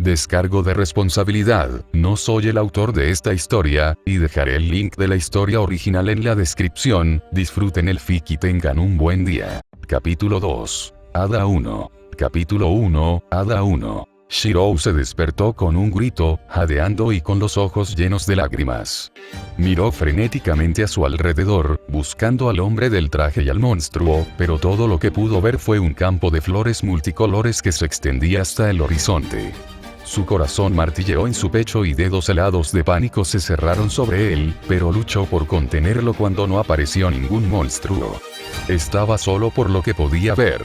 Descargo de responsabilidad, no soy el autor de esta historia, y dejaré el link de la historia original en la descripción. Disfruten el fic y tengan un buen día. Capítulo 2. Hada 1. Capítulo 1. Hada 1. Shirou se despertó con un grito, jadeando y con los ojos llenos de lágrimas. Miró frenéticamente a su alrededor, buscando al hombre del traje y al monstruo, pero todo lo que pudo ver fue un campo de flores multicolores que se extendía hasta el horizonte. Su corazón martilleó en su pecho y dedos helados de pánico se cerraron sobre él, pero luchó por contenerlo cuando no apareció ningún monstruo. Estaba solo por lo que podía ver.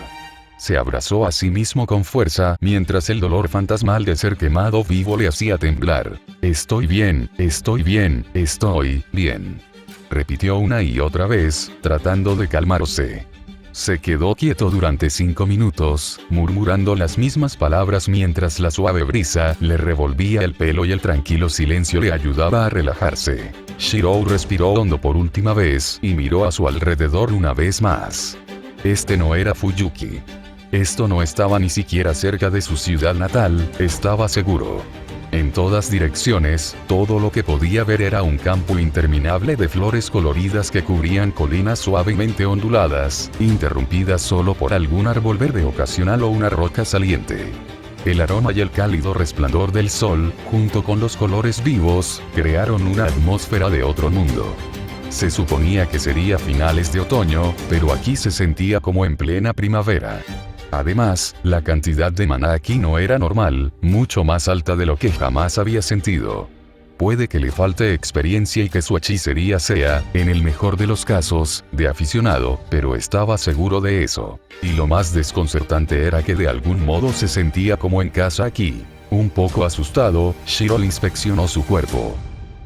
Se abrazó a sí mismo con fuerza mientras el dolor fantasmal de ser quemado vivo le hacía temblar. Estoy bien, estoy bien, estoy bien. Repitió una y otra vez, tratando de calmarse. Se quedó quieto durante 5 minutos, murmurando las mismas palabras mientras la suave brisa le revolvía el pelo y el tranquilo silencio le ayudaba a relajarse. Shirou respiró hondo por última vez y miró a su alrededor una vez más. Este no era Fuyuki. Esto no estaba ni siquiera cerca de su ciudad natal, estaba seguro. En todas direcciones, todo lo que podía ver era un campo interminable de flores coloridas que cubrían colinas suavemente onduladas, interrumpidas solo por algún árbol verde ocasional o una roca saliente. El aroma y el cálido resplandor del sol, junto con los colores vivos, crearon una atmósfera de otro mundo. Se suponía que sería finales de otoño, pero aquí se sentía como en plena primavera. Además, la cantidad de maná aquí no era normal, mucho más alta de lo que jamás había sentido. Puede que le falte experiencia y que su hechicería sea, en el mejor de los casos, de aficionado, pero estaba seguro de eso. Y lo más desconcertante era que de algún modo se sentía como en casa aquí. Un poco asustado, Shirou inspeccionó su cuerpo.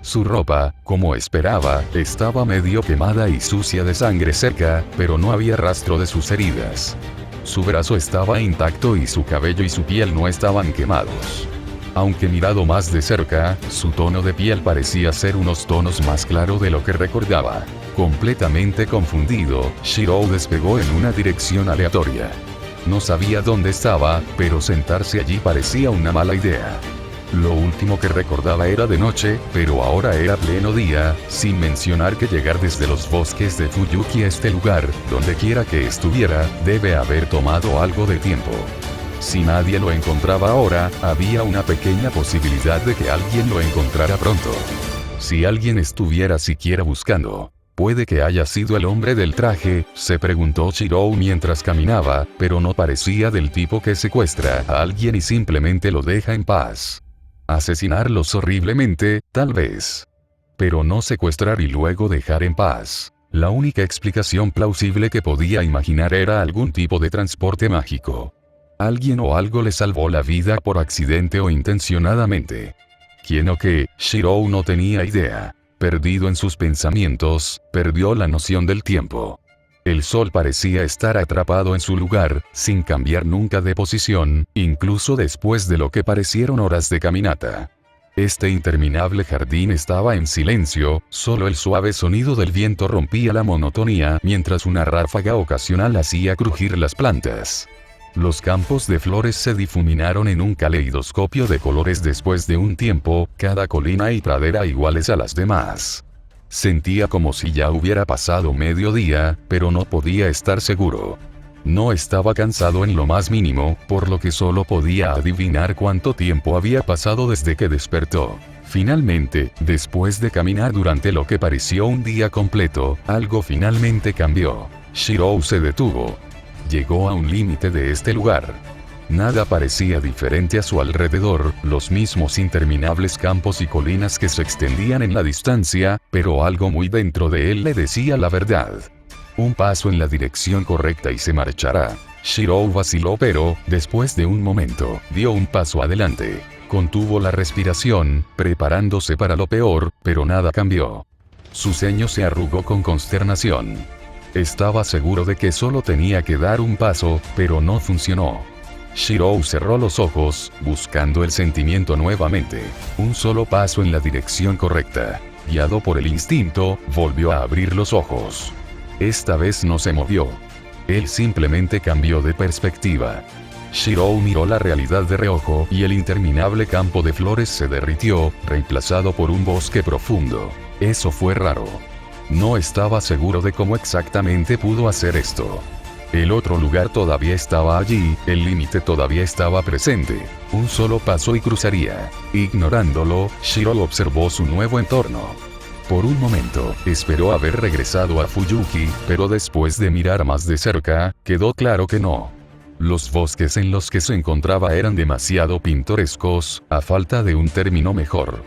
Su ropa, como esperaba, estaba medio quemada y sucia de sangre cerca, pero no había rastro de sus heridas. Su brazo estaba intacto y su cabello y su piel no estaban quemados. Aunque mirado más de cerca, su tono de piel parecía ser unos tonos más claro de lo que recordaba. Completamente confundido, Shirou despegó en una dirección aleatoria. No sabía dónde estaba, pero sentarse allí parecía una mala idea. Lo último que recordaba era de noche, pero ahora era pleno día, sin mencionar que llegar desde los bosques de Fuyuki a este lugar, donde quiera que estuviera, debe haber tomado algo de tiempo. Si nadie lo encontraba ahora, había una pequeña posibilidad de que alguien lo encontrara pronto. Si alguien estuviera siquiera buscando. Puede que haya sido el hombre del traje, se preguntó Shirou mientras caminaba, pero no parecía del tipo que secuestra a alguien y simplemente lo deja en paz. Asesinarlos horriblemente, tal vez. Pero no secuestrar y luego dejar en paz. La única explicación plausible que podía imaginar era algún tipo de transporte mágico. Alguien o algo le salvó la vida por accidente o intencionadamente. ¿Quién o qué? Shirou no tenía idea. Perdido en sus pensamientos, perdió la noción del tiempo. El sol parecía estar atrapado en su lugar, sin cambiar nunca de posición, incluso después de lo que parecieron horas de caminata. Este interminable jardín estaba en silencio, solo el suave sonido del viento rompía la monotonía mientras una ráfaga ocasional hacía crujir las plantas. Los campos de flores se difuminaron en un caleidoscopio de colores después de un tiempo, cada colina y pradera iguales a las demás. Sentía como si ya hubiera pasado mediodía, pero no podía estar seguro. No estaba cansado en lo más mínimo, por lo que solo podía adivinar cuánto tiempo había pasado desde que despertó. Finalmente, después de caminar durante lo que pareció un día completo, algo finalmente cambió. Shirou se detuvo. Llegó a un límite de este lugar. Nada parecía diferente a su alrededor, los mismos interminables campos y colinas que se extendían en la distancia, pero algo muy dentro de él le decía la verdad. Un paso en la dirección correcta y se marchará. Shirou vaciló pero, después de un momento, dio un paso adelante. Contuvo la respiración, preparándose para lo peor, pero nada cambió. Su ceño se arrugó con consternación. Estaba seguro de que solo tenía que dar un paso, pero no funcionó. Shirou cerró los ojos, buscando el sentimiento nuevamente. Un solo paso en la dirección correcta. Guiado por el instinto, volvió a abrir los ojos. Esta vez no se movió. Él simplemente cambió de perspectiva. Shirou miró la realidad de reojo y el interminable campo de flores se derritió, reemplazado por un bosque profundo. Eso fue raro. No estaba seguro de cómo exactamente pudo hacer esto. El otro lugar todavía estaba allí, el límite todavía estaba presente. Un solo paso y cruzaría. Ignorándolo, Shirou observó su nuevo entorno. Por un momento, esperó haber regresado a Fuyuki, pero después de mirar más de cerca, quedó claro que no. Los bosques en los que se encontraba eran demasiado pintorescos, a falta de un término mejor.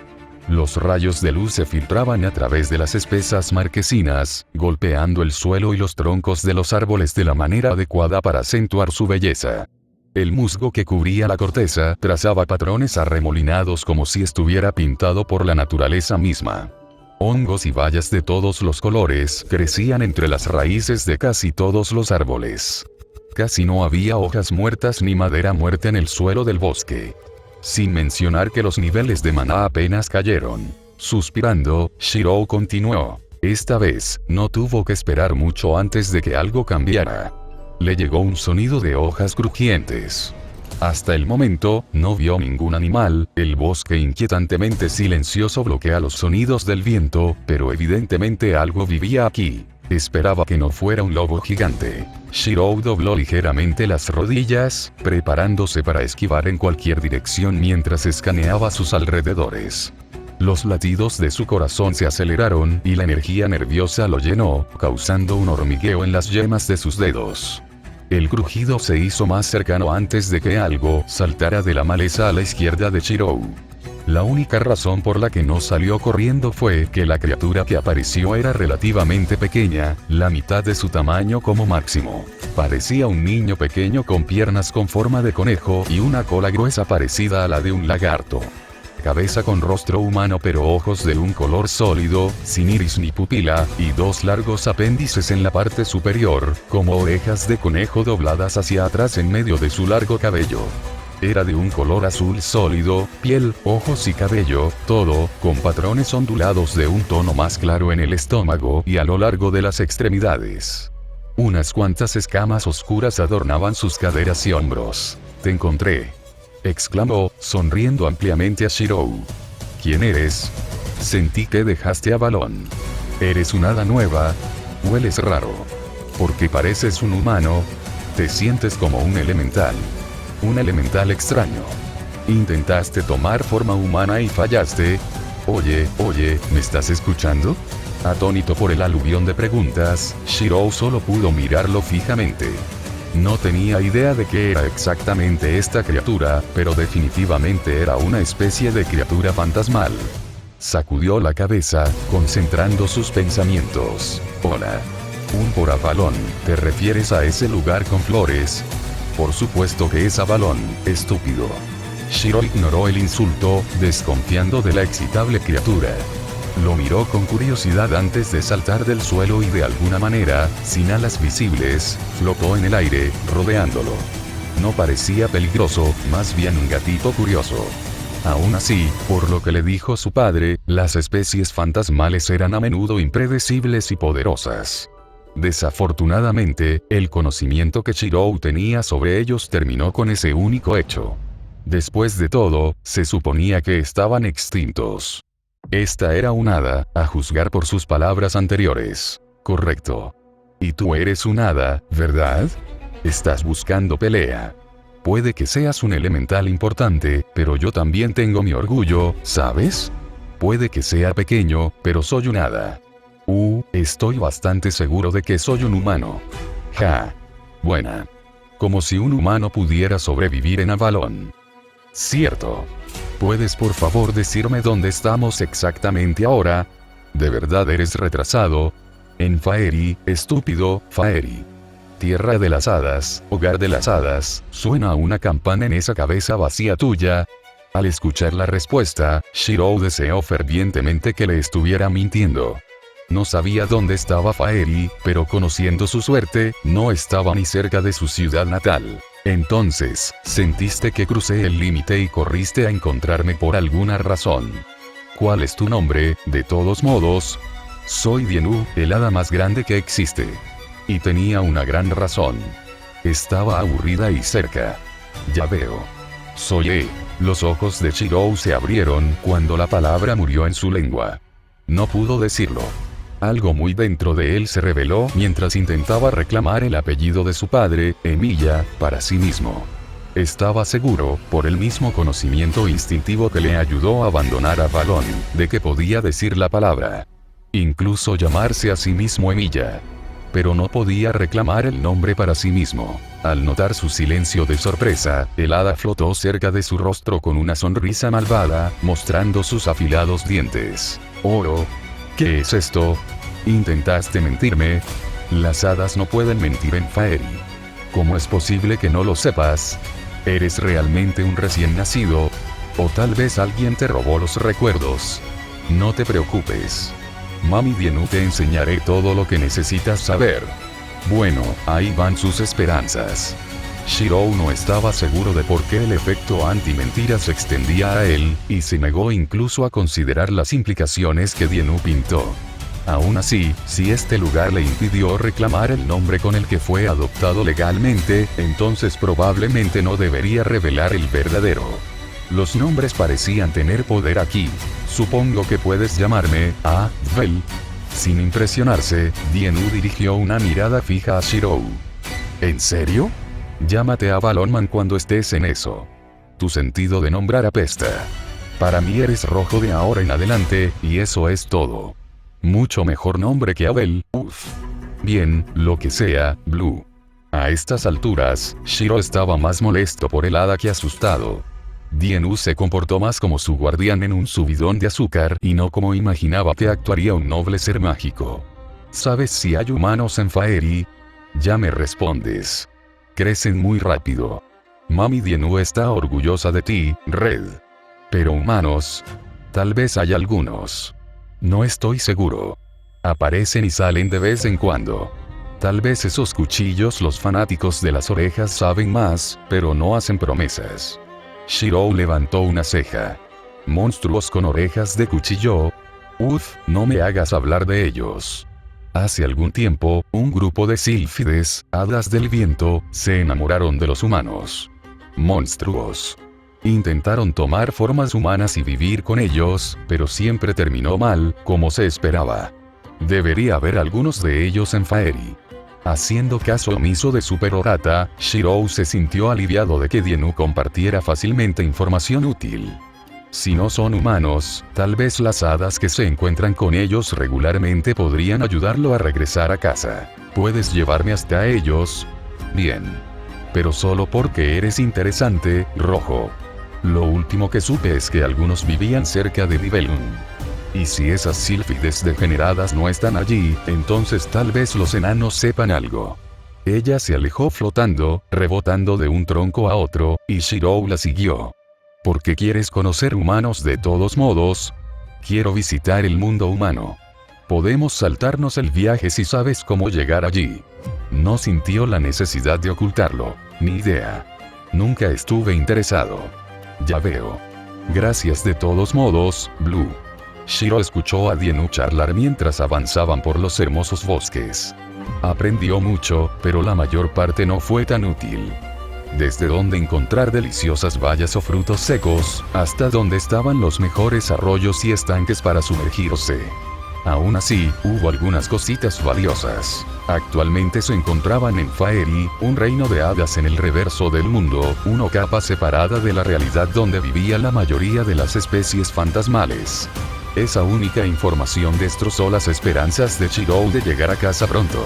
Los rayos de luz se filtraban a través de las espesas marquesinas, golpeando el suelo y los troncos de los árboles de la manera adecuada para acentuar su belleza. El musgo que cubría la corteza trazaba patrones arremolinados como si estuviera pintado por la naturaleza misma. Hongos y bayas de todos los colores crecían entre las raíces de casi todos los árboles. Casi no había hojas muertas ni madera muerta en el suelo del bosque. Sin mencionar que los niveles de maná apenas cayeron. Suspirando, Shirou continuó. Esta vez, no tuvo que esperar mucho antes de que algo cambiara. Le llegó un sonido de hojas crujientes. Hasta el momento, no vio ningún animal, el bosque inquietantemente silencioso bloquea los sonidos del viento, pero evidentemente algo vivía aquí. Esperaba que no fuera un lobo gigante. Shirou dobló ligeramente las rodillas, preparándose para esquivar en cualquier dirección mientras escaneaba sus alrededores. Los latidos de su corazón se aceleraron y la energía nerviosa lo llenó, causando un hormigueo en las yemas de sus dedos. El crujido se hizo más cercano antes de que algo saltara de la maleza a la izquierda de Shirou. La única razón por la que no salió corriendo fue que la criatura que apareció era relativamente pequeña, la mitad de su tamaño como máximo. Parecía un niño pequeño con piernas con forma de conejo y una cola gruesa parecida a la de un lagarto. Cabeza con rostro humano pero ojos de un color sólido, sin iris ni pupila, y dos largos apéndices en la parte superior, como orejas de conejo dobladas hacia atrás en medio de su largo cabello. Era de un color azul sólido, piel, ojos y cabello, todo, con patrones ondulados de un tono más claro en el estómago y a lo largo de las extremidades. Unas cuantas escamas oscuras adornaban sus caderas y hombros. «Te encontré», exclamó, sonriendo ampliamente a Shirou. «¿Quién eres?» «Sentí que dejaste a Balón. Eres una hada nueva. Hueles raro. Porque pareces un humano. Te sientes como un elemental. Un elemental extraño. Intentaste tomar forma humana y fallaste. Oye, ¿me estás escuchando?» Atónito por el aluvión de preguntas, Shirou solo pudo mirarlo fijamente. No tenía idea de qué era exactamente esta criatura, pero definitivamente era una especie de criatura fantasmal. Sacudió la cabeza, concentrando sus pensamientos. «Hola. Un Porabalón, ¿te refieres a ese lugar con flores?» «Por supuesto que es Avalón, estúpido». Shirou ignoró el insulto, desconfiando de la excitable criatura. Lo miró con curiosidad antes de saltar del suelo y de alguna manera, sin alas visibles, flotó en el aire, rodeándolo. No parecía peligroso, más bien un gatito curioso. Aún así, por lo que le dijo su padre, las especies fantasmales eran a menudo impredecibles y poderosas. Desafortunadamente, el conocimiento que Shirou tenía sobre ellos terminó con ese único hecho. Después de todo, se suponía que estaban extintos. Esta era un hada, a juzgar por sus palabras anteriores. Correcto. Y tú eres un hada, ¿verdad? Estás buscando pelea. Puede que seas un elemental importante, pero yo también tengo mi orgullo, ¿sabes? Puede que sea pequeño, pero soy un hada. Estoy bastante seguro de que soy un humano. Ja. Buena. Como si un humano pudiera sobrevivir en Avalón. Cierto. ¿Puedes por favor decirme dónde estamos exactamente ahora? ¿De verdad eres retrasado? En Faerie, estúpido, Faerie. Tierra de las hadas, hogar de las hadas, suena una campana en esa cabeza vacía tuya. Al escuchar la respuesta, Shirou deseó fervientemente que le estuviera mintiendo. No sabía dónde estaba Faerie, pero conociendo su suerte, no estaba ni cerca de su ciudad natal. Entonces, sentiste que crucé el límite y corriste a encontrarme por alguna razón. ¿Cuál es tu nombre, de todos modos? Soy Dienu, el hada más grande que existe. Y tenía una gran razón. Estaba aburrida y cerca. Ya veo. Soy E. Los ojos de Shirou se abrieron cuando la palabra murió en su lengua. No pudo decirlo. Algo muy dentro de él se reveló mientras intentaba reclamar el apellido de su padre, Emilia, para sí mismo. Estaba seguro, por el mismo conocimiento instintivo que le ayudó a abandonar a Avalon, de que podía decir la palabra. Incluso llamarse a sí mismo Emilia. Pero no podía reclamar el nombre para sí mismo. Al notar su silencio de sorpresa, el hada flotó cerca de su rostro con una sonrisa malvada, mostrando sus afilados dientes. «Oro. ¿Qué es esto? ¿Intentaste mentirme? Las hadas no pueden mentir en Faerie. ¿Cómo es posible que no lo sepas? ¿Eres realmente un recién nacido? ¿O tal vez alguien te robó los recuerdos? No te preocupes. Mami Dienu te enseñaré todo lo que necesitas saber». Bueno, ahí van sus esperanzas. Shirou no estaba seguro de por qué el efecto anti-mentira se extendía a él, y se negó incluso a considerar las implicaciones que Dienu pintó. Aún así, si este lugar le impidió reclamar el nombre con el que fue adoptado legalmente, entonces probablemente no debería revelar el verdadero. Los nombres parecían tener poder aquí. Supongo que puedes llamarme Vel. Sin impresionarse, Dienu dirigió una mirada fija a Shirou. ¿En serio? Llámate Avalonman cuando estés en eso. Tu sentido de nombrar apesta. Para mí eres rojo de ahora en adelante, y eso es todo. Mucho mejor nombre que Abel, uff. Bien, lo que sea, Blue. A estas alturas, Shiro estaba más molesto por el hada que asustado. Dienu se comportó más como su guardián en un subidón de azúcar y no como imaginaba que actuaría un noble ser mágico. ¿Sabes si hay humanos en Faerie? Ya me respondes. Crecen muy rápido. Mami Dienu está orgullosa de ti, Red. Pero humanos, tal vez hay algunos. No estoy seguro. Aparecen y salen de vez en cuando. Tal vez esos cuchillos los fanáticos de las orejas saben más, pero no hacen promesas. Shirou levantó una ceja. ¿Monstruos con orejas de cuchillo? Uf, no me hagas hablar de ellos. Hace algún tiempo, un grupo de sílfides, hadas del viento, se enamoraron de los humanos. Monstruos. Intentaron tomar formas humanas y vivir con ellos, pero siempre terminó mal, como se esperaba. Debería haber algunos de ellos en Faerie. Haciendo caso omiso de su perorata, Shirou se sintió aliviado de que Dienu compartiera fácilmente información útil. Si no son humanos, tal vez las hadas que se encuentran con ellos regularmente podrían ayudarlo a regresar a casa. ¿Puedes llevarme hasta ellos? Bien. Pero solo porque eres interesante, rojo. Lo último que supe es que algunos vivían cerca de Nibelung. Y si esas sílfides degeneradas no están allí, entonces tal vez los enanos sepan algo. Ella se alejó flotando, rebotando de un tronco a otro, y Shirou la siguió. ¿Por qué quieres conocer humanos de todos modos? Quiero visitar el mundo humano. Podemos saltarnos el viaje si sabes cómo llegar allí. No sintió la necesidad de ocultarlo. Ni idea. Nunca estuve interesado. Ya veo. Gracias de todos modos, Blue. Shiro escuchó a Dienu charlar mientras avanzaban por los hermosos bosques. Aprendió mucho, pero la mayor parte no fue tan útil. Desde dónde encontrar deliciosas bayas o frutos secos, hasta dónde estaban los mejores arroyos y estanques para sumergirse. Aún así, hubo algunas cositas valiosas. Actualmente se encontraban en Faerie, un reino de hadas en el reverso del mundo, una capa separada de la realidad donde vivía la mayoría de las especies fantasmales. Esa única información destrozó las esperanzas de Shirou de llegar a casa pronto.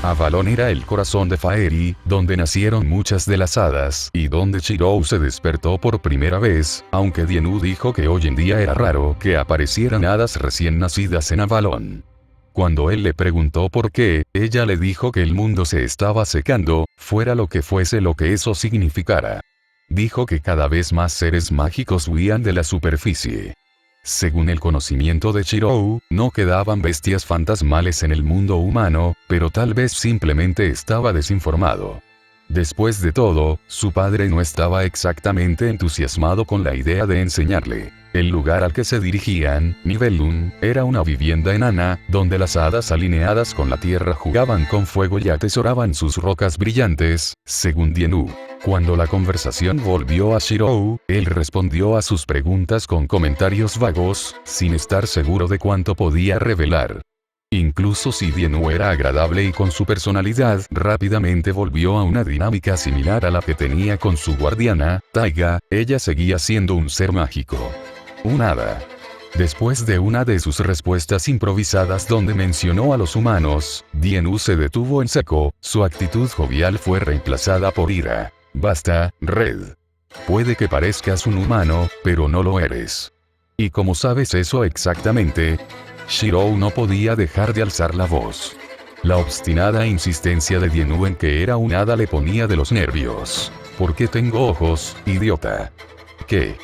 Avalon era el corazón de Faerie, donde nacieron muchas de las hadas, y donde Shirou se despertó por primera vez, aunque Dienu dijo que hoy en día era raro que aparecieran hadas recién nacidas en Avalon. Cuando él le preguntó por qué, ella le dijo que el mundo se estaba secando, fuera lo que fuese lo que eso significara. Dijo que cada vez más seres mágicos huían de la superficie. Según el conocimiento de Shirou, no quedaban bestias fantasmales en el mundo humano, pero tal vez simplemente estaba desinformado. Después de todo, su padre no estaba exactamente entusiasmado con la idea de enseñarle. El lugar al que se dirigían, Nibelung, era una vivienda enana, donde las hadas alineadas con la tierra jugaban con fuego y atesoraban sus rocas brillantes, según Dienu. Cuando la conversación volvió a Shirou, él respondió a sus preguntas con comentarios vagos, sin estar seguro de cuánto podía revelar. Incluso si Dienu era agradable y con su personalidad rápidamente volvió a una dinámica similar a la que tenía con su guardiana, Taiga, ella seguía siendo un ser mágico. Un hada. Después de una de sus respuestas improvisadas donde mencionó a los humanos, Dienu se detuvo en seco, su actitud jovial fue reemplazada por ira. Basta, Red. Puede que parezcas un humano, pero no lo eres. ¿Y cómo sabes eso exactamente? Shirou no podía dejar de alzar la voz. La obstinada insistencia de Dienu en que era un hada le ponía de los nervios. ¿Por qué tengo ojos, idiota? ¿Qué?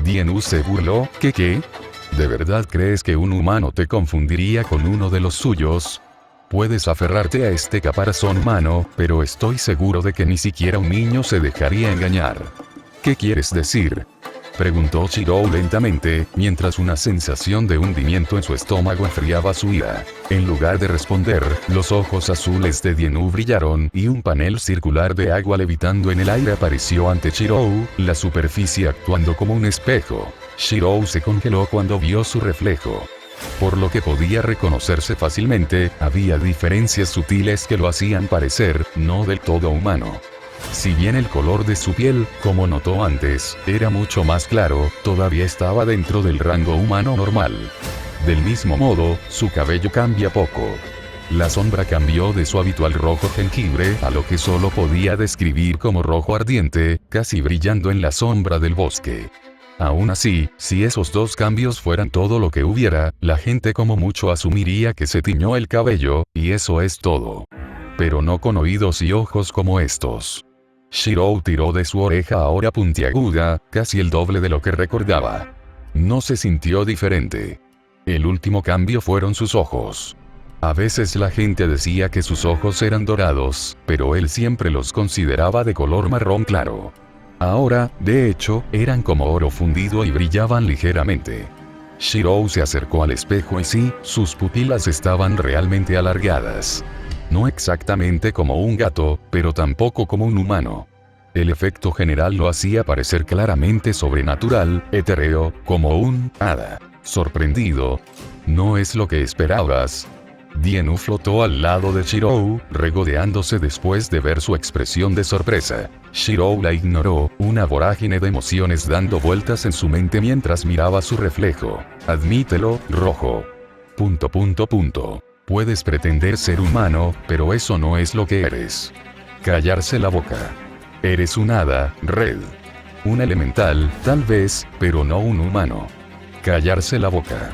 Dienu se burló, ¿qué? ¿De verdad crees que un humano te confundiría con uno de los suyos? Puedes aferrarte a este caparazón humano, pero estoy seguro de que ni siquiera un niño se dejaría engañar. ¿Qué quieres decir? Preguntó Shirou lentamente, mientras una sensación de hundimiento en su estómago enfriaba su ira. En lugar de responder, los ojos azules de Dienu brillaron y un panel circular de agua levitando en el aire apareció ante Shirou, la superficie actuando como un espejo. Shirou se congeló cuando vio su reflejo. Por lo que podía reconocerse fácilmente, había diferencias sutiles que lo hacían parecer no del todo humano. Si bien el color de su piel, como notó antes, era mucho más claro, todavía estaba dentro del rango humano normal. Del mismo modo, su cabello cambia poco. La sombra cambió de su habitual rojo jengibre a lo que solo podía describir como rojo ardiente, casi brillando en la sombra del bosque. Aún así, si esos dos cambios fueran todo lo que hubiera, la gente como mucho asumiría que se tiñó el cabello, y eso es todo. Pero no con oídos y ojos como estos. Shirou tiró de su oreja ahora puntiaguda, casi el doble de lo que recordaba. No se sintió diferente. El último cambio fueron sus ojos. A veces la gente decía que sus ojos eran dorados, pero él siempre los consideraba de color marrón claro. Ahora, de hecho, eran como oro fundido y brillaban ligeramente. Shirou se acercó al espejo y sí, sus pupilas estaban realmente alargadas. No exactamente como un gato, pero tampoco como un humano. El efecto general lo hacía parecer claramente sobrenatural, etéreo, como un hada. Sorprendido. ¿No es lo que esperabas? Dienu flotó al lado de Shirou, regodeándose después de ver su expresión de sorpresa. Shirou la ignoró, una vorágine de emociones dando vueltas en su mente mientras miraba su reflejo. Admítelo, rojo. Puedes pretender ser humano, pero eso no es lo que eres. Callarse la boca. Eres un hada, Red. Un elemental, tal vez, pero no un humano. Callarse la boca.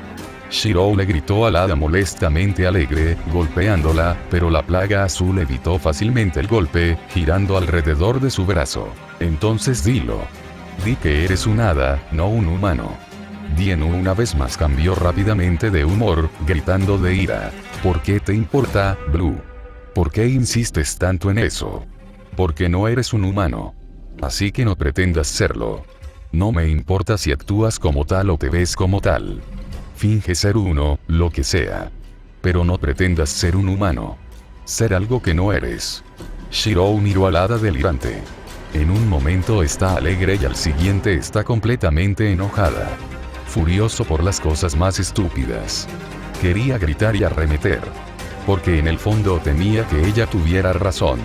Shirou le gritó al hada molestamente alegre, golpeándola, pero la plaga azul evitó fácilmente el golpe, girando alrededor de su brazo. Entonces dilo. Di que eres un hada, no un humano. Dienu una vez más cambió rápidamente de humor, gritando de ira. ¿Por qué te importa, Blue? ¿Por qué insistes tanto en eso? Porque no eres un humano. Así que no pretendas serlo. No me importa si actúas como tal o te ves como tal. Finge ser uno, lo que sea. Pero no pretendas ser un humano. Ser algo que no eres. Shirou miró al hada delirante. En un momento está alegre y al siguiente está completamente enojada. Furioso por las cosas más estúpidas. Quería gritar y arremeter. Porque en el fondo temía que ella tuviera razón.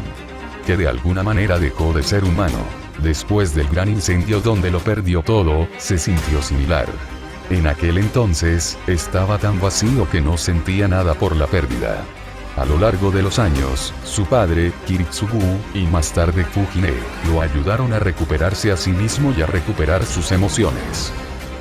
Que de alguna manera dejó de ser humano. Después del gran incendio donde lo perdió todo, se sintió similar. En aquel entonces, estaba tan vacío que no sentía nada por la pérdida. A lo largo de los años, su padre, Kiritsugu, y más tarde Fujine, lo ayudaron a recuperarse a sí mismo y a recuperar sus emociones.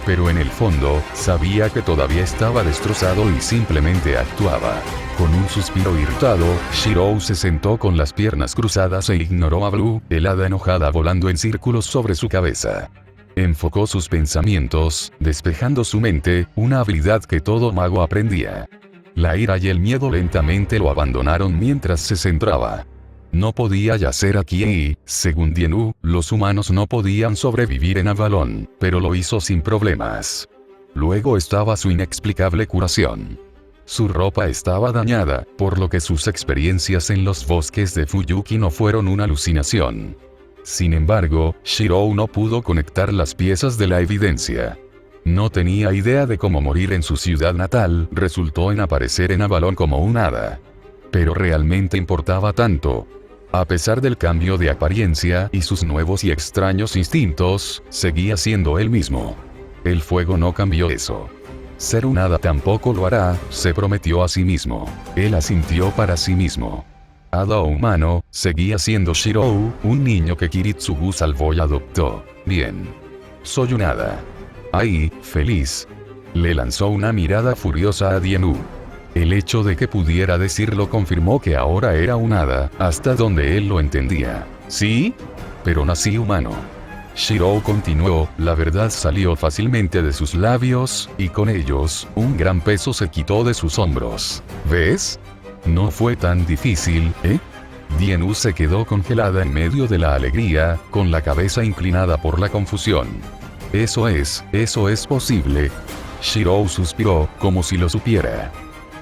Pero en el fondo, sabía que todavía estaba destrozado y simplemente actuaba. Con un suspiro irritado, Shirou se sentó con las piernas cruzadas e ignoró a Blue, el hada enojada volando en círculos sobre su cabeza. Enfocó sus pensamientos, despejando su mente, una habilidad que todo mago aprendía. La ira y el miedo lentamente lo abandonaron mientras se centraba. No podía yacer aquí y, según Dienu, los humanos no podían sobrevivir en Avalon, pero lo hizo sin problemas. Luego estaba su inexplicable curación. Su ropa estaba dañada, por lo que sus experiencias en los bosques de Fuyuki no fueron una alucinación. Sin embargo, Shirou no pudo conectar las piezas de la evidencia. No tenía idea de cómo morir en su ciudad natal resultó en aparecer en Avalon como un hada. Pero realmente importaba tanto. A pesar del cambio de apariencia y sus nuevos y extraños instintos, seguía siendo él mismo. El fuego no cambió eso. Ser un hada tampoco lo hará, se prometió a sí mismo. Él asintió para sí mismo. Hada o humano, seguía siendo Shirou, un niño que Kiritsugu salvó y adoptó. Bien. Soy un hada. Ahí, feliz. Le lanzó una mirada furiosa a Dienu. El hecho de que pudiera decirlo confirmó que ahora era un hada, hasta donde él lo entendía. ¿Sí? Pero nací humano. Shirou continuó, la verdad salió fácilmente de sus labios, y con ellos, un gran peso se quitó de sus hombros. ¿Ves? No fue tan difícil, ¿eh? Dienu se quedó congelada en medio de la alegría, con la cabeza inclinada por la confusión. Eso es posible. Shirou suspiró, como si lo supiera.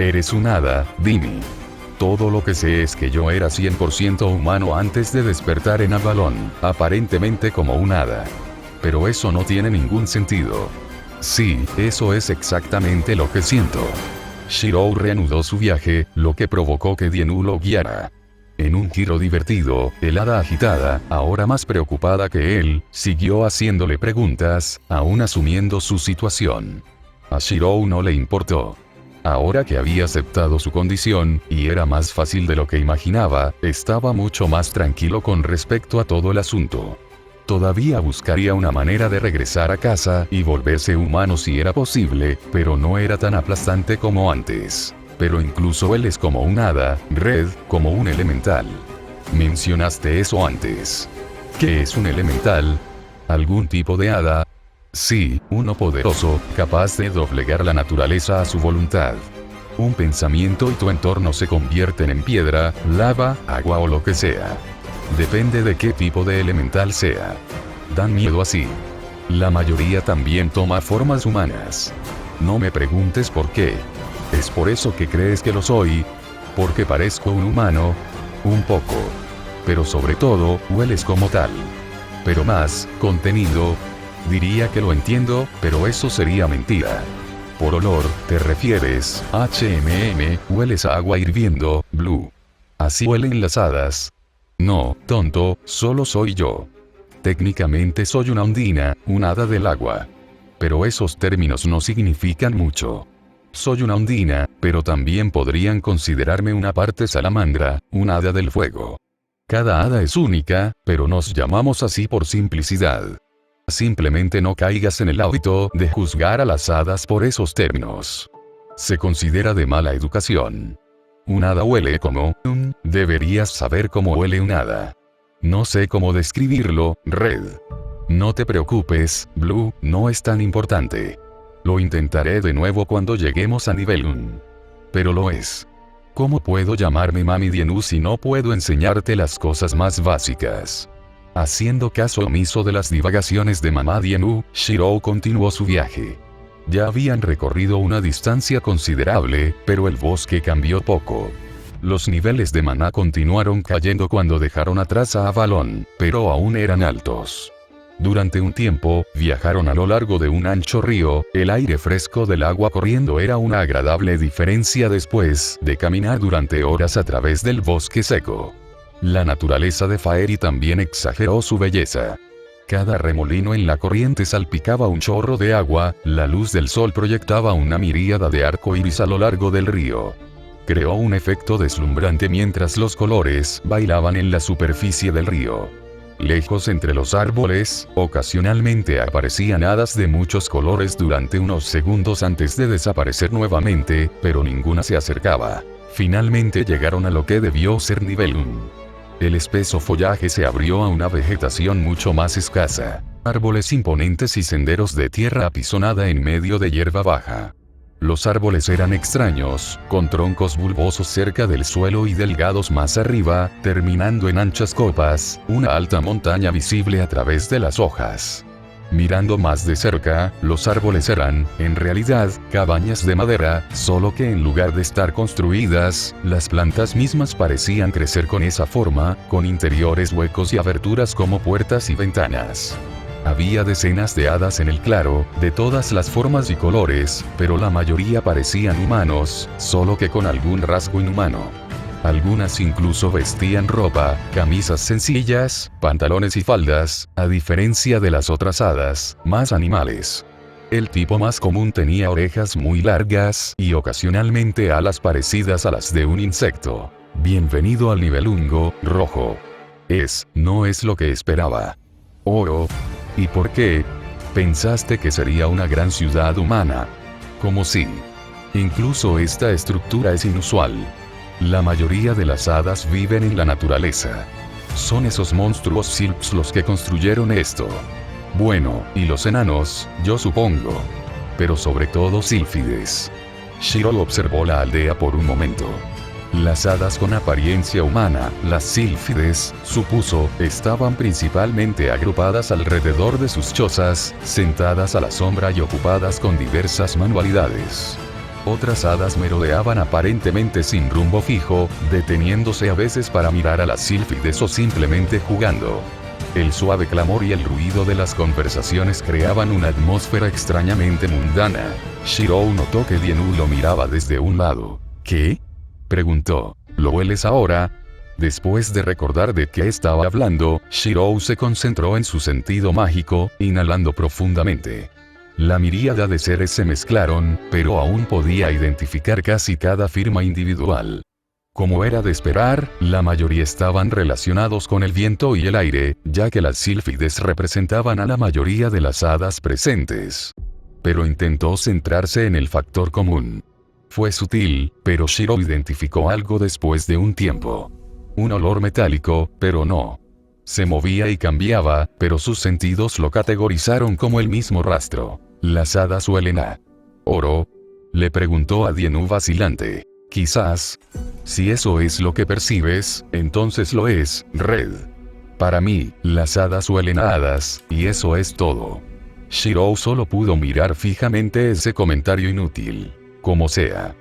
Eres un hada, Dimi. Todo lo que sé es que yo era 100% humano antes de despertar en Avalon, aparentemente como un hada. Pero eso no tiene ningún sentido. Sí, eso es exactamente lo que siento. Shirou reanudó su viaje, lo que provocó que Dienu lo guiara. En un giro divertido, el hada agitada, ahora más preocupada que él, siguió haciéndole preguntas, aún asumiendo su situación. A Shirou no le importó. Ahora que había aceptado su condición, y era más fácil de lo que imaginaba, estaba mucho más tranquilo con respecto a todo el asunto. Todavía buscaría una manera de regresar a casa y volverse humano si era posible, pero no era tan aplastante como antes. Pero incluso él es como un hada, Red, como un elemental. Mencionaste eso antes. ¿Qué es un elemental? ¿Algún tipo de hada? Sí, uno poderoso, capaz de doblegar la naturaleza a su voluntad. Un pensamiento y tu entorno se convierten en piedra, lava, agua o lo que sea. Depende de qué tipo de elemental sea. Dan miedo así. La mayoría también toma formas humanas. No me preguntes por qué. ¿Es por eso que crees que lo soy? ¿Porque parezco un humano? Un poco. Pero sobre todo, hueles como tal. Pero más, contenido. Diría que lo entiendo, pero eso sería mentira. Por olor, te refieres, hueles a agua hirviendo, Blue. Así huelen las hadas. No, tonto, solo soy yo. Técnicamente soy una ondina, un hada del agua. Pero esos términos no significan mucho. Soy una ondina, pero también podrían considerarme una parte salamandra, un hada del fuego. Cada hada es única, pero nos llamamos así por simplicidad. Simplemente no caigas en el hábito de juzgar a las hadas por esos términos. Se considera de mala educación. Un hada huele como deberías saber cómo huele un hada. No sé cómo describirlo, Red. No te preocupes, Blue, no es tan importante. Lo intentaré de nuevo cuando lleguemos a nivel 1. Pero lo es. ¿Cómo puedo llamarme Mami Dienu si no puedo enseñarte las cosas más básicas? Haciendo caso omiso de las divagaciones de Mamá Dienu, Shirou continuó su viaje. Ya habían recorrido una distancia considerable, pero el bosque cambió poco. Los niveles de maná continuaron cayendo cuando dejaron atrás a Avalon, pero aún eran altos. Durante un tiempo, viajaron a lo largo de un ancho río, el aire fresco del agua corriendo era una agradable diferencia después de caminar durante horas a través del bosque seco. La naturaleza de Faeri también exageró su belleza. Cada remolino en la corriente salpicaba un chorro de agua, la luz del sol proyectaba una miríada de arco iris a lo largo del río. Creó un efecto deslumbrante mientras los colores bailaban en la superficie del río. Lejos entre los árboles, ocasionalmente aparecían hadas de muchos colores durante unos segundos antes de desaparecer nuevamente, pero ninguna se acercaba. Finalmente llegaron a lo que debió ser nivel 1. El espeso follaje se abrió a una vegetación mucho más escasa. Árboles imponentes y senderos de tierra apisonada en medio de hierba baja. Los árboles eran extraños, con troncos bulbosos cerca del suelo y delgados más arriba, terminando en anchas copas, una alta montaña visible a través de las hojas. Mirando más de cerca, los árboles eran, en realidad, cabañas de madera, solo que en lugar de estar construidas, las plantas mismas parecían crecer con esa forma, con interiores huecos y aberturas como puertas y ventanas. Había decenas de hadas en el claro, de todas las formas y colores, pero la mayoría parecían humanos, solo que con algún rasgo inhumano. Algunas incluso vestían ropa, camisas sencillas, pantalones y faldas, a diferencia de las otras hadas, más animales. El tipo más común tenía orejas muy largas y ocasionalmente alas parecidas a las de un insecto. Bienvenido al nivelungo rojo. No es lo que esperaba. Oh, ¿y por qué? Pensaste que sería una gran ciudad humana. Como si. Incluso esta estructura es inusual. La mayoría de las hadas viven en la naturaleza. Son esos monstruos silphs los que construyeron esto. Bueno, y los enanos, yo supongo. Pero sobre todo sílfides. Shiro observó la aldea por un momento. Las hadas con apariencia humana, las sílfides, supuso, estaban principalmente agrupadas alrededor de sus chozas, sentadas a la sombra y ocupadas con diversas manualidades. Otras hadas merodeaban aparentemente sin rumbo fijo, deteniéndose a veces para mirar a las sílfides o simplemente jugando. El suave clamor y el ruido de las conversaciones creaban una atmósfera extrañamente mundana. Shirou notó que Dienu lo miraba desde un lado. ¿Qué? Preguntó. ¿Lo hueles ahora? Después de recordar de qué estaba hablando, Shirou se concentró en su sentido mágico, inhalando profundamente. La miríada de seres se mezclaron, pero aún podía identificar casi cada firma individual. Como era de esperar, la mayoría estaban relacionados con el viento y el aire, ya que las sílfides representaban a la mayoría de las hadas presentes. Pero intentó centrarse en el factor común. Fue sutil, pero Shiro identificó algo después de un tiempo. Un olor metálico, pero no. Se movía y cambiaba, pero sus sentidos lo categorizaron como el mismo rastro. ¿Las hadas huelen a oro? Le preguntó a Dienu vacilante. Quizás. Si eso es lo que percibes, entonces lo es, Red. Para mí, las hadas huelen a hadas, y eso es todo. Shirou solo pudo mirar fijamente ese comentario inútil. Como sea.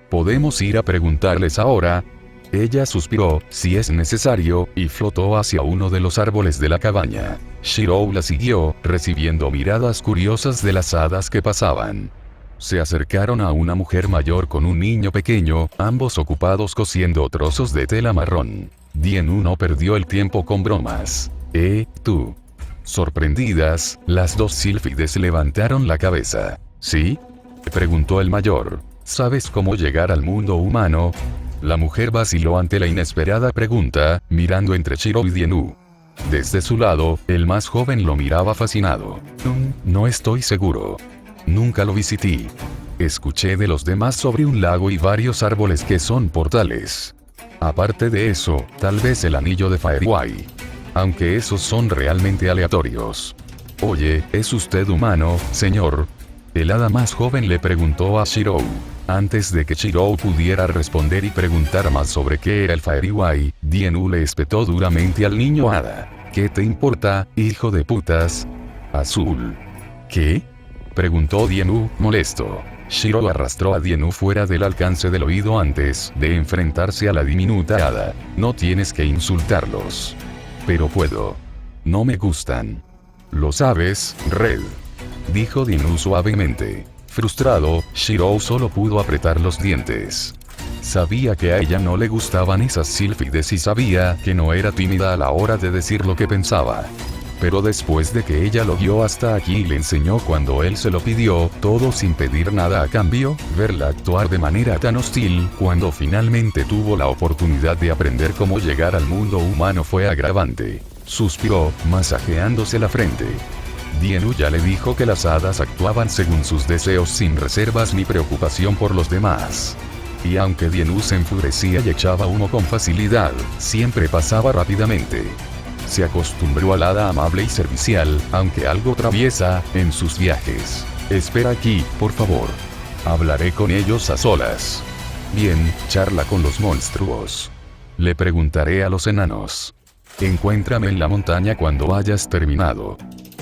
¿Podemos ir a preguntarles ahora? Ella suspiró, si es necesario, y flotó hacia uno de los árboles de la cabaña. Shirou la siguió, recibiendo miradas curiosas de las hadas que pasaban. Se acercaron a una mujer mayor con un niño pequeño, ambos ocupados cosiendo trozos de tela marrón. Dienu no perdió el tiempo con bromas. ¿Tú? Sorprendidas, las dos sílfides levantaron la cabeza. ¿Sí? Preguntó el mayor. ¿Sabes cómo llegar al mundo humano? La mujer vaciló ante la inesperada pregunta, mirando entre Shirou y Dienu. Desde su lado, el más joven lo miraba fascinado. No estoy seguro. Nunca lo visité. Escuché de los demás sobre un lago y varios árboles que son portales. Aparte de eso, tal vez el anillo de Fireway. Aunque esos son realmente aleatorios. Oye, ¿es usted humano, señor? El hada más joven le preguntó a Shirou. Antes de que Shirou pudiera responder y preguntar más sobre qué era el Fireway, Dienu le espetó duramente al niño hada. ¿Qué te importa, hijo de putas? Azul. ¿Qué? Preguntó Dienu, molesto. Shirou arrastró a Dienu fuera del alcance del oído antes de enfrentarse a la diminuta hada. No tienes que insultarlos. Pero puedo. No me gustan. ¿Lo sabes, Red? Dijo Dienu suavemente. Frustrado, Shirou solo pudo apretar los dientes. Sabía que a ella no le gustaban esas sílfides y sabía que no era tímida a la hora de decir lo que pensaba. Pero después de que ella lo guió hasta aquí y le enseñó cuando él se lo pidió, todo sin pedir nada a cambio, verla actuar de manera tan hostil, cuando finalmente tuvo la oportunidad de aprender cómo llegar al mundo humano fue agravante. Suspiró, masajeándose la frente. Dienu ya le dijo que las hadas actuaban según sus deseos sin reservas ni preocupación por los demás. Y aunque Dienu se enfurecía y echaba humo con facilidad, siempre pasaba rápidamente. Se acostumbró al hada amable y servicial, aunque algo traviesa, en sus viajes. Espera aquí, por favor. Hablaré con ellos a solas. Bien, charla con los monstruos. Le preguntaré a los enanos. Encuéntrame en la montaña cuando hayas terminado.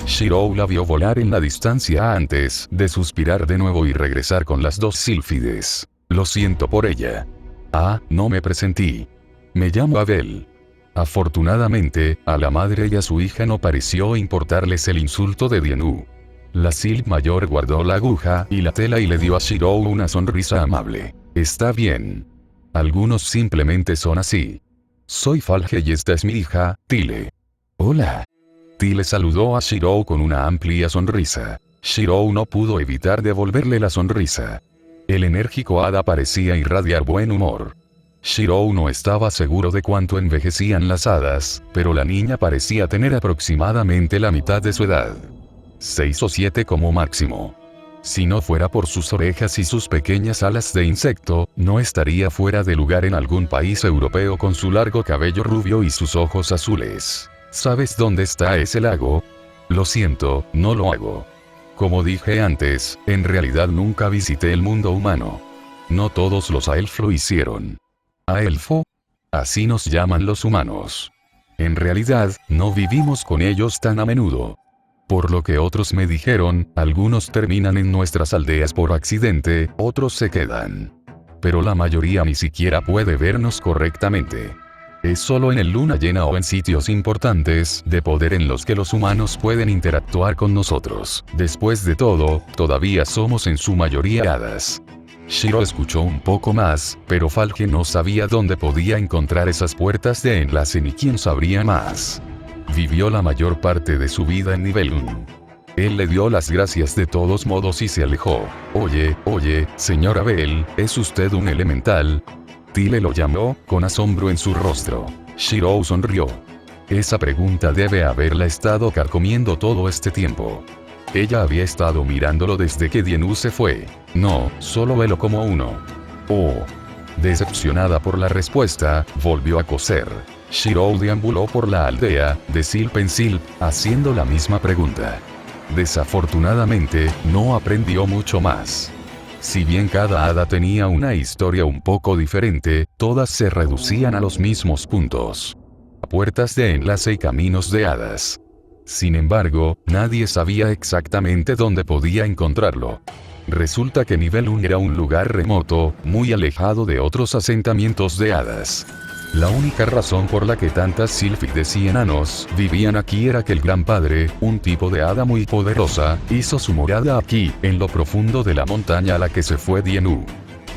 Shirou la vio volar en la distancia antes de suspirar de nuevo y regresar con las dos sílfides. Lo siento por ella. Ah, no me presentí. Me llamo Abel. Afortunadamente, a la madre y a su hija no pareció importarles el insulto de Dienu. La sylph mayor guardó la aguja y la tela y le dio a Shirou una sonrisa amable. Está bien. Algunos simplemente son así. Soy Falge y esta es mi hija, Tile. Hola. Tile saludó a Shirou con una amplia sonrisa. Shirou no pudo evitar devolverle la sonrisa. El enérgico hada parecía irradiar buen humor. Shirou no estaba seguro de cuánto envejecían las hadas, pero la niña parecía tener aproximadamente la mitad de su edad. 6 o 7 como máximo. Si no fuera por sus orejas y sus pequeñas alas de insecto, no estaría fuera de lugar en algún país europeo con su largo cabello rubio y sus ojos azules. ¿Sabes dónde está ese lago? Lo siento, no lo hago. Como dije antes, en realidad nunca visité el mundo humano. No todos los Aelf lo hicieron. ¿Aelfo? Así nos llaman los humanos. En realidad, no vivimos con ellos tan a menudo. Por lo que otros me dijeron, algunos terminan en nuestras aldeas por accidente, otros se quedan. Pero la mayoría ni siquiera puede vernos correctamente. Es solo en el luna llena o en sitios importantes de poder en los que los humanos pueden interactuar con nosotros. Después de todo, todavía somos en su mayoría hadas. Shiro escuchó un poco más, pero Falge no sabía dónde podía encontrar esas puertas de enlace ni quién sabría más. Vivió la mayor parte de su vida en Nibelung. Él le dio las gracias de todos modos y se alejó. Oye, señor Abel, ¿es usted un elemental? Tile lo llamó, con asombro en su rostro. Shirou sonrió. Esa pregunta debe haberla estado carcomiendo todo este tiempo. Ella había estado mirándolo desde que Dienu se fue. No, solo velo como uno. Oh. Decepcionada por la respuesta, volvió a coser. Shirou deambuló por la aldea, de sylph en sylph, haciendo la misma pregunta. Desafortunadamente, no aprendió mucho más. Si bien cada hada tenía una historia un poco diferente, todas se reducían a los mismos puntos. Puertas de enlace y caminos de hadas. Sin embargo, nadie sabía exactamente dónde podía encontrarlo. Resulta que Nibelung era un lugar remoto, muy alejado de otros asentamientos de hadas. La única razón por la que tantas sílfides y enanos vivían aquí era que el Gran Padre, un tipo de hada muy poderosa, hizo su morada aquí, en lo profundo de la montaña a la que se fue Dienu.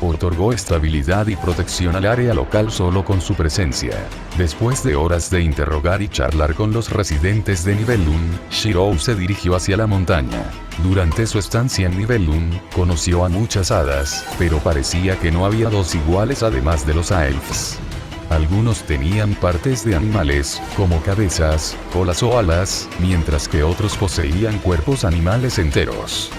Otorgó estabilidad y protección al área local solo con su presencia. Después de horas de interrogar y charlar con los residentes de Nibelung, Shirou se dirigió hacia la montaña. Durante su estancia en Nibelung, conoció a muchas hadas, pero parecía que no había dos iguales además de los Aelfs. Algunos tenían partes de animales, como cabezas, colas o alas, mientras que otros poseían cuerpos animales enteros.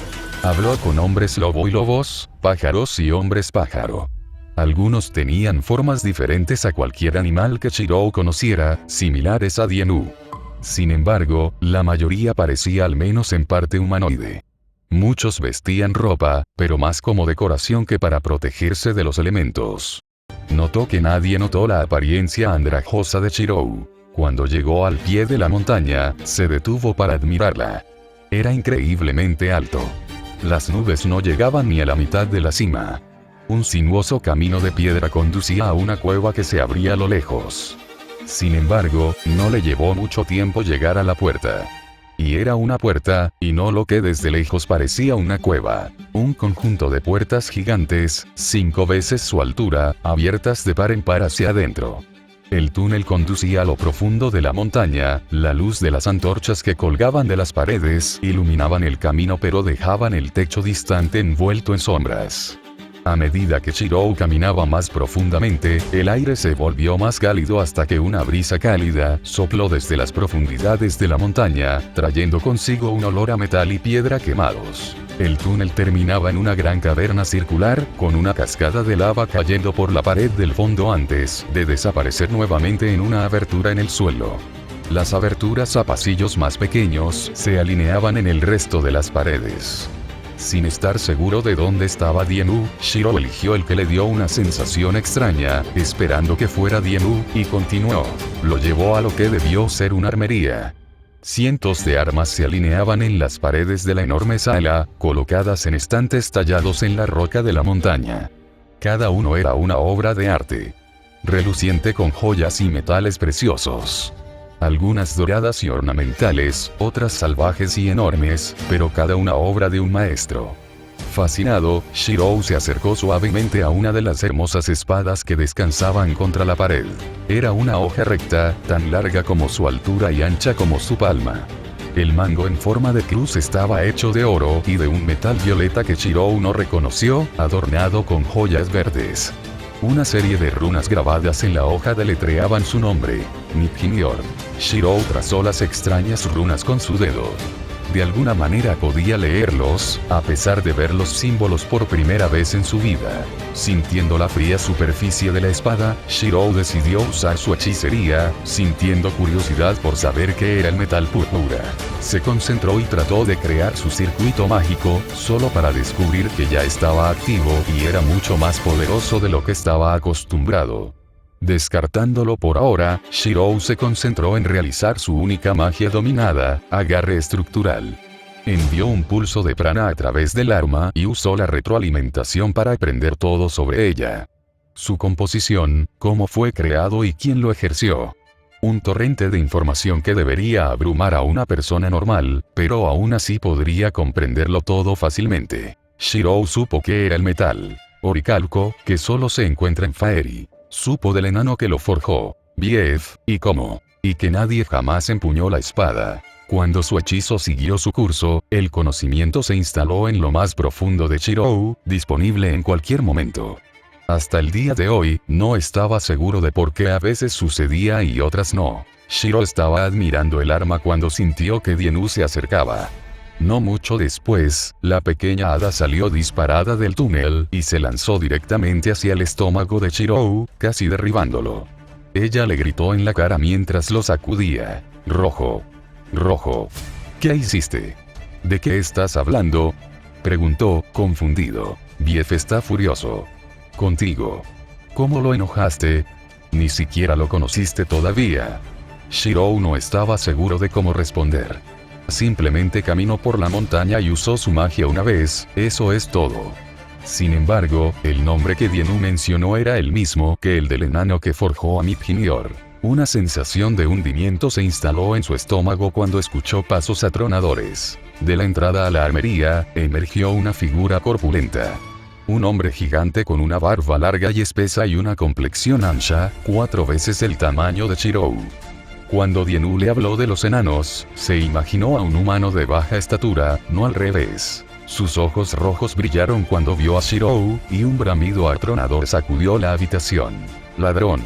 Habló con hombres lobo y lobos, pájaros y hombres pájaro. Algunos tenían formas diferentes a cualquier animal que Shirou conociera, similares a Dienu. Sin embargo, la mayoría parecía al menos en parte humanoide. Muchos vestían ropa, pero más como decoración que para protegerse de los elementos. Notó que nadie notó la apariencia andrajosa de Shirou. Cuando llegó al pie de la montaña, se detuvo para admirarla. Era increíblemente alto. Las nubes no llegaban ni a la mitad de la cima. Un sinuoso camino de piedra conducía a una cueva que se abría a lo lejos. Sin embargo, no le llevó mucho tiempo llegar a la puerta. Y era una puerta, y no lo que desde lejos parecía una cueva. Un conjunto de puertas gigantes, 5 veces su altura, abiertas de par en par hacia adentro. El túnel conducía a lo profundo de la montaña, la luz de las antorchas que colgaban de las paredes iluminaban el camino pero dejaban el techo distante envuelto en sombras. A medida que Shirou caminaba más profundamente, el aire se volvió más cálido hasta que una brisa cálida sopló desde las profundidades de la montaña, trayendo consigo un olor a metal y piedra quemados. El túnel terminaba en una gran caverna circular, con una cascada de lava cayendo por la pared del fondo antes de desaparecer nuevamente en una abertura en el suelo. Las aberturas a pasillos más pequeños se alineaban en el resto de las paredes. Sin estar seguro de dónde estaba Dienu, Shirou eligió el que le dio una sensación extraña, esperando que fuera Dienu, y continuó. Lo llevó a lo que debió ser una armería. Cientos de armas se alineaban en las paredes de la enorme sala, colocadas en estantes tallados en la roca de la montaña. Cada uno era una obra de arte, reluciente con joyas y metales preciosos. Algunas doradas y ornamentales, otras salvajes y enormes, pero cada una obra de un maestro. Fascinado, Shirou se acercó suavemente a una de las hermosas espadas que descansaban contra la pared. Era una hoja recta, tan larga como su altura y ancha como su palma. El mango en forma de cruz estaba hecho de oro y de un metal violeta que Shirou no reconoció, adornado con joyas verdes. Una serie de runas grabadas en la hoja deletreaban su nombre, Nidhinior. Shirou trazó las extrañas runas con su dedo. De alguna manera podía leerlos, a pesar de ver los símbolos por primera vez en su vida. Sintiendo la fría superficie de la espada, Shirou decidió usar su hechicería, sintiendo curiosidad por saber qué era el metal púrpura. Se concentró y trató de crear su circuito mágico, solo para descubrir que ya estaba activo y era mucho más poderoso de lo que estaba acostumbrado. Descartándolo por ahora, Shirou se concentró en realizar su única magia dominada, agarre estructural. Envió un pulso de prana a través del arma y usó la retroalimentación para aprender todo sobre ella. Su composición, cómo fue creado y quién lo ejerció. Un torrente de información que debería abrumar a una persona normal, pero aún así podría comprenderlo todo fácilmente. Shirou supo que era el metal oricalco, que solo se encuentra en Faerie. Supo del enano que lo forjó, Bief, y cómo, y que nadie jamás empuñó la espada. Cuando su hechizo siguió su curso, el conocimiento se instaló en lo más profundo de Shirou, disponible en cualquier momento. Hasta el día de hoy, no estaba seguro de por qué a veces sucedía y otras no. Shirou estaba admirando el arma cuando sintió que Dienu se acercaba. No mucho después, la pequeña hada salió disparada del túnel y se lanzó directamente hacia el estómago de Shirou, casi derribándolo. Ella le gritó en la cara mientras lo sacudía. «Rojo. Rojo. ¿Qué hiciste? ¿De qué estás hablando?», preguntó, confundido. «Bief está furioso. Contigo. ¿Cómo lo enojaste? Ni siquiera lo conociste todavía». Shirou no estaba seguro de cómo responder. Simplemente caminó por la montaña y usó su magia una vez, eso es todo. Sin embargo, el nombre que Dienu mencionó era el mismo que el del enano que forjó a Nidhinior. Una sensación de hundimiento se instaló en su estómago cuando escuchó pasos atronadores. De la entrada a la armería, emergió una figura corpulenta. Un hombre gigante con una barba larga y espesa y una complexión ancha, 4 veces el tamaño de Shirou. Cuando Dienu le habló de los enanos, se imaginó a un humano de baja estatura, no al revés. Sus ojos rojos brillaron cuando vio a Shirou, y un bramido atronador sacudió la habitación. «Ladrón».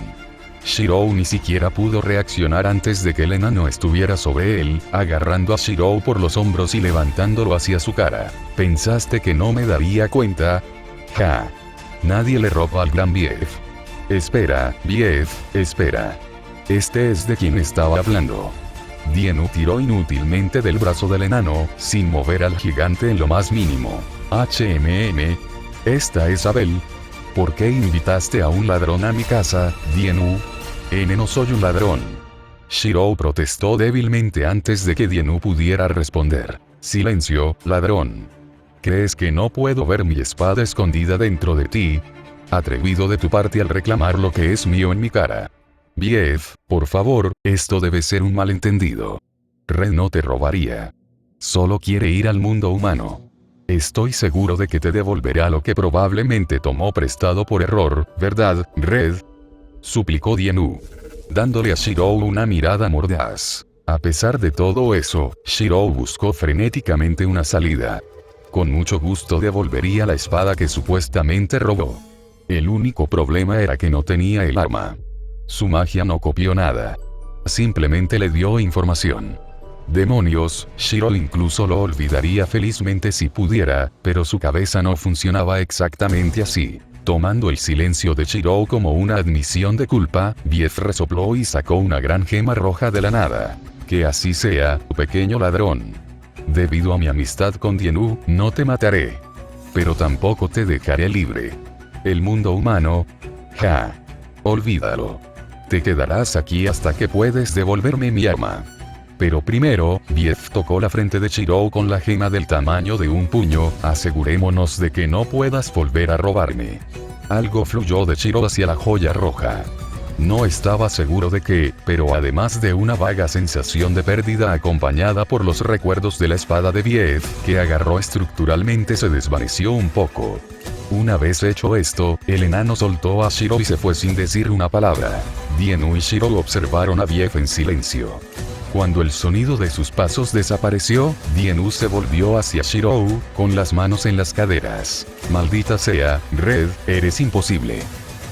Shirou ni siquiera pudo reaccionar antes de que el enano estuviera sobre él, agarrando a Shirou por los hombros y levantándolo hacia su cara. «¿Pensaste que no me daría cuenta? Ja. Nadie le roba al gran Bief». «Espera, Bief, espera. Este es de quien estaba hablando». Dienu tiró inútilmente del brazo del enano, sin mover al gigante en lo más mínimo. «Esta es Abel. ¿Por qué invitaste a un ladrón a mi casa, Dienu?» «No soy un ladrón». Shirou protestó débilmente antes de que Dienu pudiera responder. «Silencio, ladrón. ¿Crees que no puedo ver mi espada escondida dentro de ti? Atrevido de tu parte al reclamar lo que es mío en mi cara. Bief, por favor, esto debe ser un malentendido. Red no te robaría. Solo quiere ir al mundo humano. Estoy seguro de que te devolverá lo que probablemente tomó prestado por error, ¿verdad, Red?», suplicó Dienu, dándole a Shirou una mirada mordaz. A pesar de todo eso, Shirou buscó frenéticamente una salida. Con mucho gusto devolvería la espada que supuestamente robó. El único problema era que no tenía el arma. Su magia no copió nada. Simplemente le dio información. Demonios, Shirou incluso lo olvidaría felizmente si pudiera, pero su cabeza no funcionaba exactamente así. Tomando el silencio de Shirou como una admisión de culpa, Bief resopló y sacó una gran gema roja de la nada. «Que así sea, pequeño ladrón. Debido a mi amistad con Dienu, no te mataré. Pero tampoco te dejaré libre. El mundo humano. Ja. Olvídalo. Te quedarás aquí hasta que puedes devolverme mi arma». Pero primero, Bief tocó la frente de Shirou con la gema del tamaño de un puño. Asegurémonos de que no puedas volver a robarme. Algo fluyó de Shirou hacia la joya roja. No estaba seguro de qué, pero además de una vaga sensación de pérdida acompañada por los recuerdos de la espada de Bief, que agarró estructuralmente, se desvaneció un poco. Una vez hecho esto, el enano soltó a Shirou y se fue sin decir una palabra. Dienu y Shirou observaron a Bief en silencio. Cuando el sonido de sus pasos desapareció, Dienu se volvió hacia Shirou, con las manos en las caderas. Maldita sea, Red, eres imposible.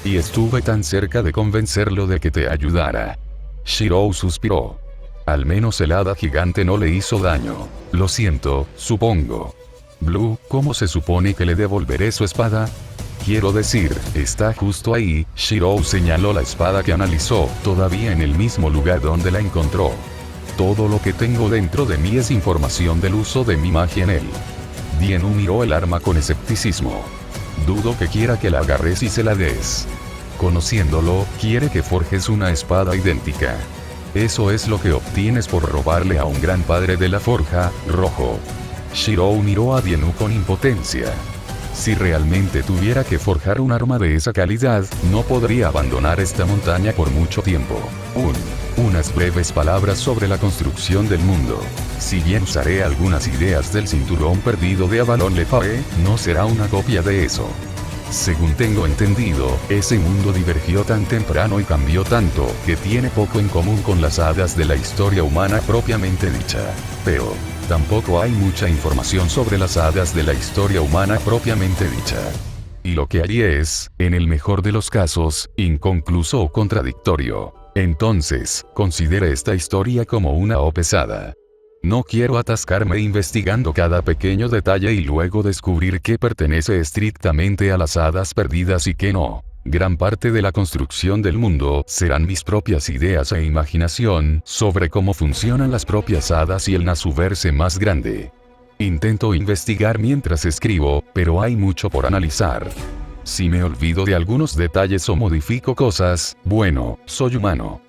Y estuve tan cerca de convencerlo de que te ayudara. Shirou suspiró. Al menos el hada gigante no le hizo daño. Lo siento, supongo. Blue, ¿cómo se supone que le devolveré su espada? Quiero decir, está justo ahí. Shirou señaló la espada que analizó, todavía en el mismo lugar donde la encontró. Todo lo que tengo dentro de mí es información del uso de mi magia en él. Dienu miró el arma con escepticismo. Dudo que quiera que la agarres y se la des. Conociéndolo, quiere que forjes una espada idéntica. Eso es lo que obtienes por robarle a un gran padre de la forja, rojo. Shirou miró a Dienu con impotencia. Si realmente tuviera que forjar un arma de esa calidad, no podría abandonar esta montaña por mucho tiempo. Unas breves palabras sobre la construcción del mundo. Si bien usaré algunas ideas del cinturón perdido de Avalon Lefare, no será una copia de eso. Según tengo entendido, ese mundo divergió tan temprano y cambió tanto, que tiene poco en común con las hadas de la historia humana propiamente dicha. Pero tampoco hay mucha información sobre las hadas de la historia humana propiamente dicha. Y lo que hay es, en el mejor de los casos, inconcluso o contradictorio. Entonces, considere esta historia como una O pesada. No quiero atascarme investigando cada pequeño detalle y luego descubrir qué pertenece estrictamente a las hadas perdidas y qué no. Gran parte de la construcción del mundo serán mis propias ideas e imaginación sobre cómo funcionan las propias hadas y el Nasuverse más grande. Intento investigar mientras escribo, pero hay mucho por analizar. Si me olvido de algunos detalles o modifico cosas, bueno, soy humano.